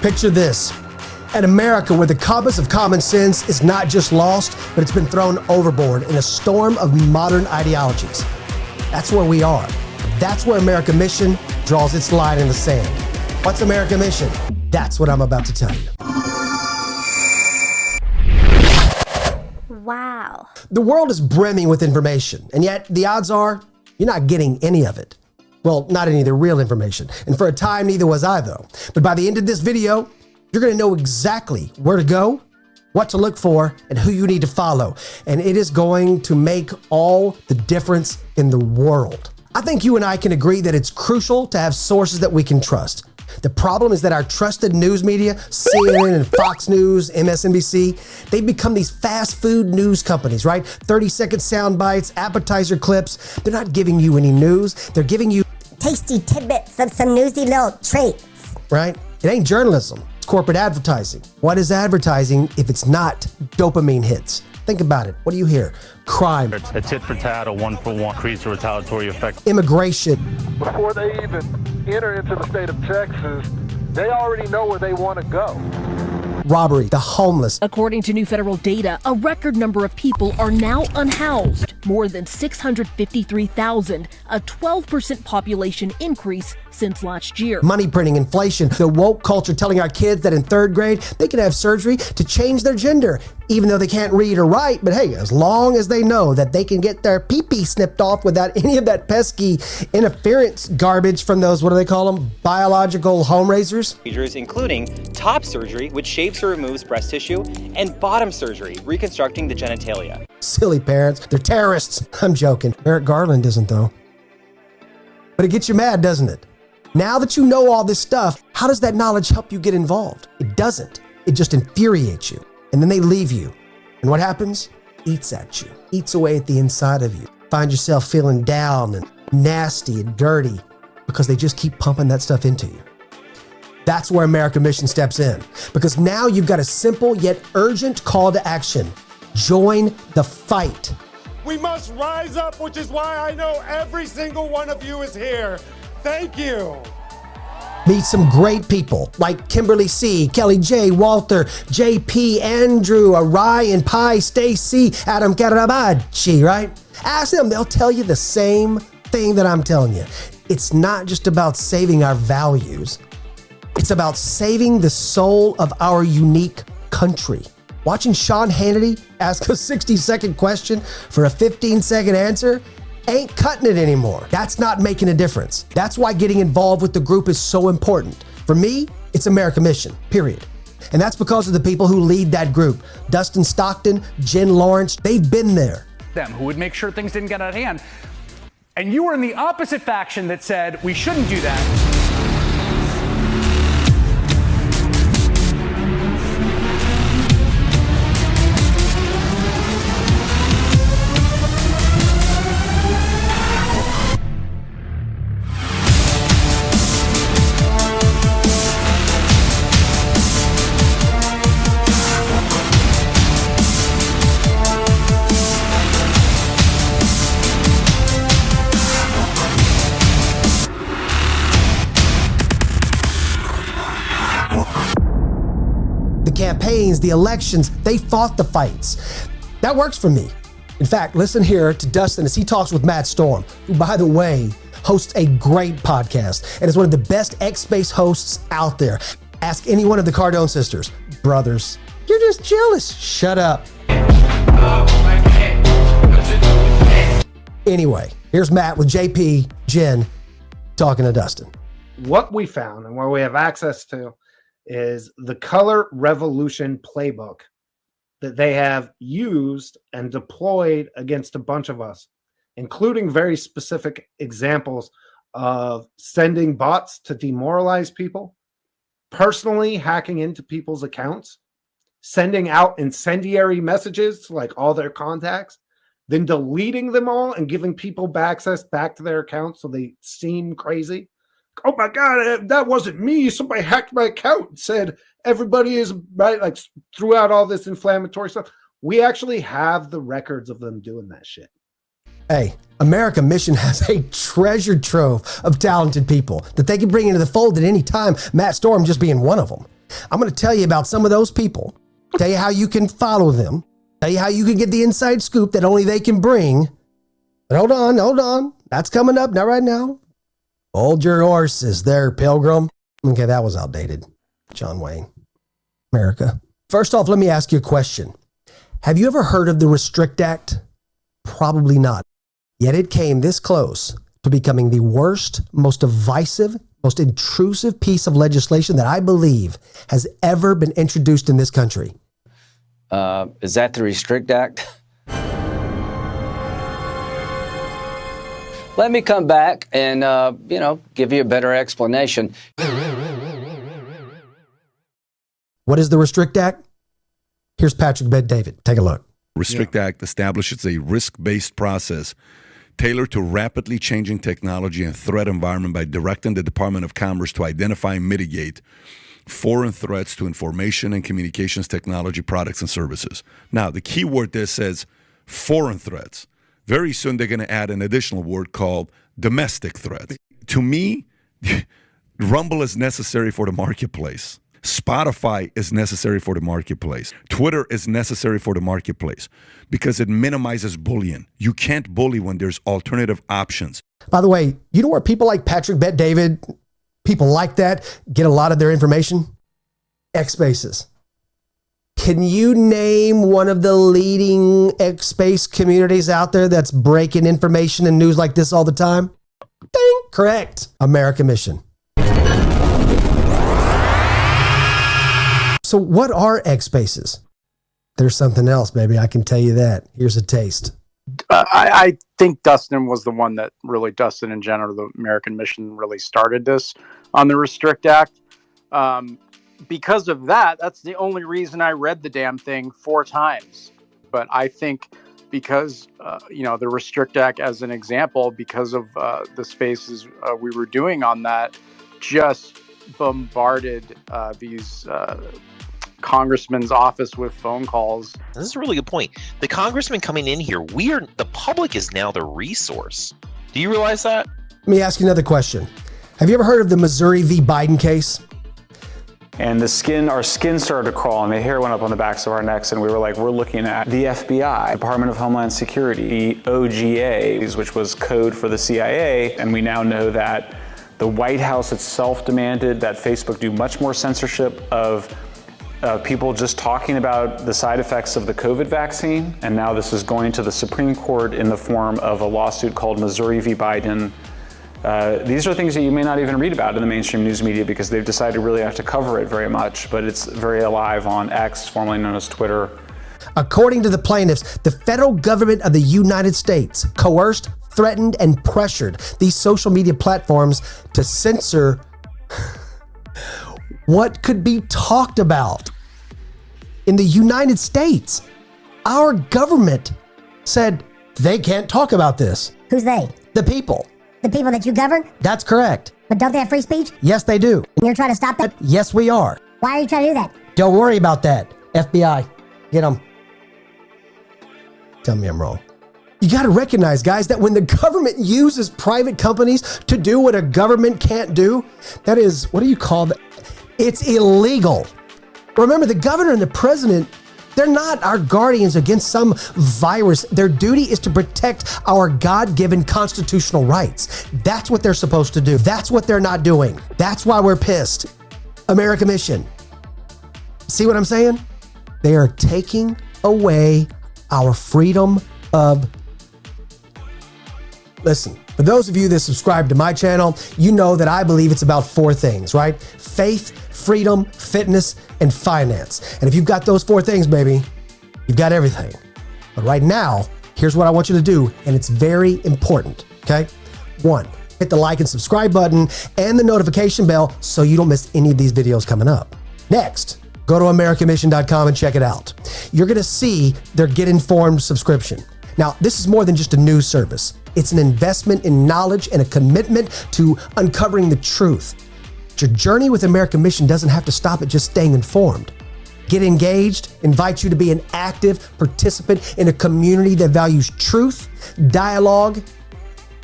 Picture this, an America where the compass of common sense is not just lost, but it's been thrown overboard in a storm of modern ideologies. That's where we are. That's where America Mission draws its line in the sand. What's America Mission? That's what I'm about to tell you. Wow. The world is brimming with information, and yet the odds are you're not getting any of it. Well, not any of the real information. And for a time, neither was I, though. But by the end of this video, you're going to know exactly where to go, what to look for, and who you need to follow. And it is going to make all the difference in the world. I think you and I can agree that it's crucial to have sources that we can trust. The problem is that our trusted news media, CNN and Fox News, MSNBC, they've become these fast food news companies, right? 30-second sound bites, appetizer clips. They're not giving you any news. They're giving you tasty tidbits of some newsy little treats. Right? It ain't journalism. It's corporate advertising. What is advertising if it's not dopamine hits? Think about it. What do you hear? Crime. It's a tit for tat, a one-for-one, creates a retaliatory effect. Immigration. Before they even enter into the state of Texas, they already know where they want to go. Robbery. The homeless. According to new federal data, a record number of people are now unhoused, more than 653,000, a 12% population increase since last year. Money printing, inflation, the woke culture telling our kids that in third grade they can have surgery to change their gender, even though they can't read or write. But hey, as long as they know that they can get their pee-pee snipped off without any of that pesky interference garbage from those, what do they call them, biological home raisers? Procedures including top surgery, which shaves or removes breast tissue, and bottom surgery, reconstructing the genitalia. Silly parents, they're terrorists. I'm joking. Eric Garland isn't, though. But it gets you mad, doesn't it? Now that you know all this stuff, how does that knowledge help you get involved? It doesn't. It just infuriates you. And then they leave you. And what happens? Eats at you. Eats away at the inside of you. Find yourself feeling down and nasty and dirty because they just keep pumping that stuff into you. That's where America Mission steps in. Because now you've got a simple yet urgent call to action. Join the fight. We must rise up, which is why I know every single one of you is here. Thank you. Meet some great people like Kimberly C., Kelly J., Walter, JP, Andrew, Ryan, Pi, Stacy, Adam Carabachi, right? Ask them, they'll tell you the same thing that I'm telling you. It's not just about saving our values. It's about saving the soul of our unique country. Watching Sean Hannity ask a 60-second question for a 15-second answer ain't cutting it anymore. That's not making a difference. That's why getting involved with the group is so important. For me, it's America Mission, period. And that's because of the people who lead that group. Dustin Stockton, Jen Lawrence, they've been there. Them who would make sure things didn't get out of hand. And you were in the opposite faction that said we shouldn't do that. Campaigns, the elections, they fought the fights. That works for me. In fact, listen here to Dustin as he talks with Matt Storm, who, by the way, hosts a great podcast and is one of the best X-Space hosts out there. Ask any one of the Cardone sisters. Brothers, you're just jealous. Shut up. Anyway, here's Matt with JP, Jen, talking to Dustin. What we found and what we have access to is the Color Revolution playbook that they have used and deployed against a bunch of us, including very specific examples of sending bots to demoralize people, personally hacking into people's accounts, sending out incendiary messages to like all their contacts, then deleting them all and giving people access back to their accounts so they seem crazy. Oh my God, that wasn't me. Somebody hacked my account and said everybody is right, like threw out all this inflammatory stuff. We actually have the records of them doing that shit. Hey, America Mission has a treasure trove of talented people that they can bring into the fold at any time, Matt Storm just being one of them. I'm going to tell you about some of those people, tell you how you can follow them, tell you how you can get the inside scoop that only they can bring. But hold on. That's coming up, not right now. Hold your horses there, Pilgrim. Okay, that was outdated. John Wayne. America. First off, let me ask you a question. Have you ever heard of the Restrict Act? Probably not. Yet it came this close to becoming the worst, most divisive, most intrusive piece of legislation that I believe has ever been introduced in this country. Is that the Restrict Act? Let me come back and, give you a better explanation. What is the Restrict Act? Here's Patrick Bet-David. Take a look. Restrict Act establishes a risk-based process tailored to rapidly changing technology and threat environment by directing the Department of Commerce to identify and mitigate foreign threats to information and communications technology products and services. Now, the key word there says foreign threats. Very soon they're going to add an additional word called domestic threats. To me, Rumble is necessary for the marketplace. Spotify is necessary for the marketplace. Twitter is necessary for the marketplace because it minimizes bullying. You can't bully when there's alternative options. By the way, you know where people like Patrick Bet-David, people like that, get a lot of their information? X Spaces. Can you name one of the leading X Space communities out there that's breaking information and news like this all the time? Ding! Correct. American Mission. So what are X Spaces? There's something else, baby. I can tell you that. Here's a taste. I think Dustin was the one that really, Dustin and Jenner, the American Mission, really started this on the Restrict Act. Because of that, that's the only reason I read the damn thing 4 times. But I think because, the Restrict Act as an example, because of the spaces we were doing on that, just bombarded these congressman's office with phone calls. This is a really good point. The congressman coming in here, the public is now the resource. Do you realize that? Let me ask you another question. Have you ever heard of the Missouri v. Biden case? And our skin started to crawl and the hair went up on the backs of our necks, and we were like, we're looking at the FBI, Department of Homeland Security, the OGA, which was code for the CIA, and we now know that the White House itself demanded that Facebook do much more censorship of people just talking about the side effects of the COVID vaccine. And now this is going to the Supreme Court in the form of a lawsuit called Missouri v. Biden. These are things that you may not even read about in the mainstream news media because they've decided really not to cover it very much, but it's very alive on X, formerly known as Twitter. According to the plaintiffs, the federal government of the United States coerced, threatened, and pressured these social media platforms to censor what could be talked about. In the United States, our government said they can't talk about this. Who's they? The people. The people that you govern? That's correct. But don't they have free speech? Yes, they do. And you're trying to stop that? Yes, we are. Why are you trying to do that? Don't worry about that. FBI, get them. Tell me I'm wrong. You got to recognize, guys, that when the government uses private companies to do what a government can't do, that is, what do you call that? It's illegal. Remember, the governor and the president, they're not our guardians against some virus. Their duty is to protect our God-given constitutional rights. That's what they're supposed to do. That's what they're not doing. That's why we're pissed. American Mission. See what I'm saying? They are taking away our freedom of... Listen, for those of you that subscribe to my channel, you know that I believe it's about 4 things, right? Faith, freedom, fitness, and finance. And if you've got those 4 things, baby, you've got everything. But right now, here's what I want you to do, and it's very important, okay? 1, hit the like and subscribe button and the notification bell so you don't miss any of these videos coming up. Next, go to AmericanMission.com and check it out. You're gonna see their Get Informed subscription. Now, this is more than just a news service. It's an investment in knowledge and a commitment to uncovering the truth. Your journey with American Mission doesn't have to stop at just staying informed. Get engaged, invite you to be an active participant in a community that values truth, dialogue,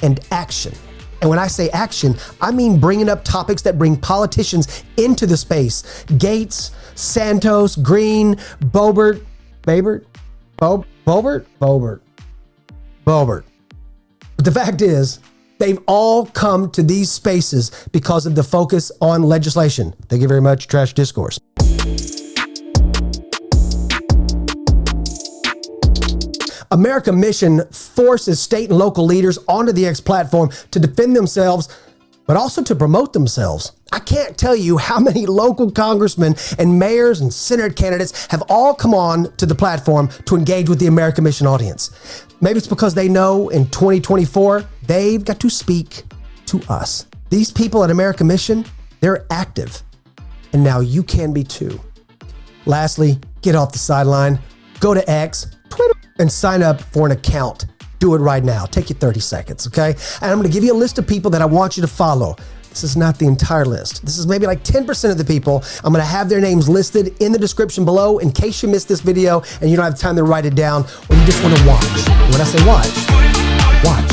and action. And when I say action, I mean bringing up topics that bring politicians into the space. Gates, Santos, Green, Boebert. But the fact is, they've all come to these spaces because of the focus on legislation. Thank you very much, Trash Discourse. America Mission forces state and local leaders onto the X platform to defend themselves, but also to promote themselves. I can't tell you how many local congressmen and mayors and Senate candidates have all come on to the platform to engage with the America Mission audience. Maybe it's because they know in 2024, they've got to speak to us. These people at America Mission, they're active. And now you can be too. Lastly, get off the sideline, go to X, Twitter, and sign up for an account. Do it right now. Take you 30 seconds, okay? And I'm going to give you a list of people that I want you to follow. This is not the entire list. This is maybe like 10% of the people. I'm going to have their names listed in the description below in case you missed this video and you don't have time to write it down or you just want to watch. And when I say watch, watch.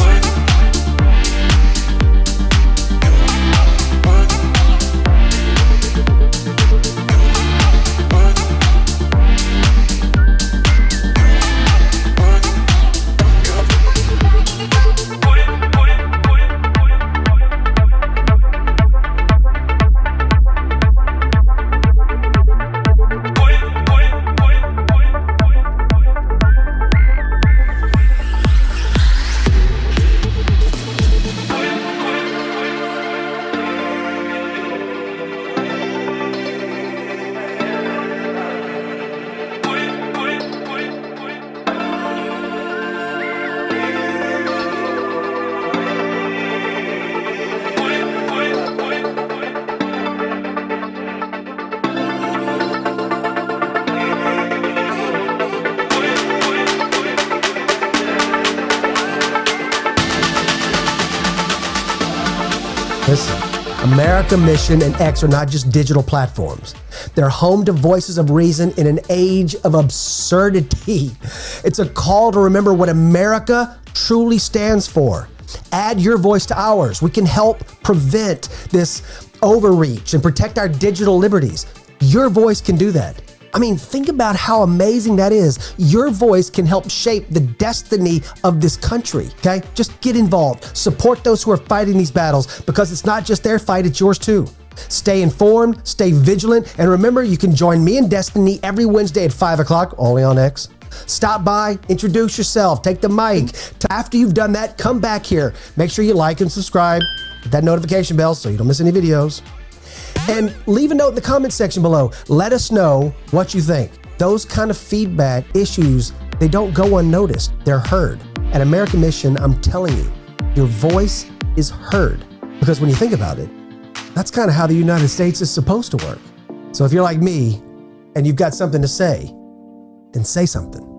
Listen, America Mission and X are not just digital platforms. They're home to voices of reason in an age of absurdity. It's a call to remember what America truly stands for. Add your voice to ours. We can help prevent this overreach and protect our digital liberties. Your voice can do that. I mean, think about how amazing that is. Your voice can help shape the destiny of this country, okay? Just get involved. Support those who are fighting these battles because it's not just their fight, it's yours too. Stay informed, stay vigilant, and remember, you can join me and Destiny every Wednesday at 5 o'clock, only on X. Stop by, introduce yourself, take the mic. After you've done that, come back here. Make sure you like and subscribe. Hit that notification bell so you don't miss any videos. And leave a note in the comment section below. Let us know what you think. Those kind of feedback issues, they don't go unnoticed. They're heard. At America Mission, I'm telling you, your voice is heard. Because when you think about it, that's kind of how the United States is supposed to work. So if you're like me and you've got something to say, then say something.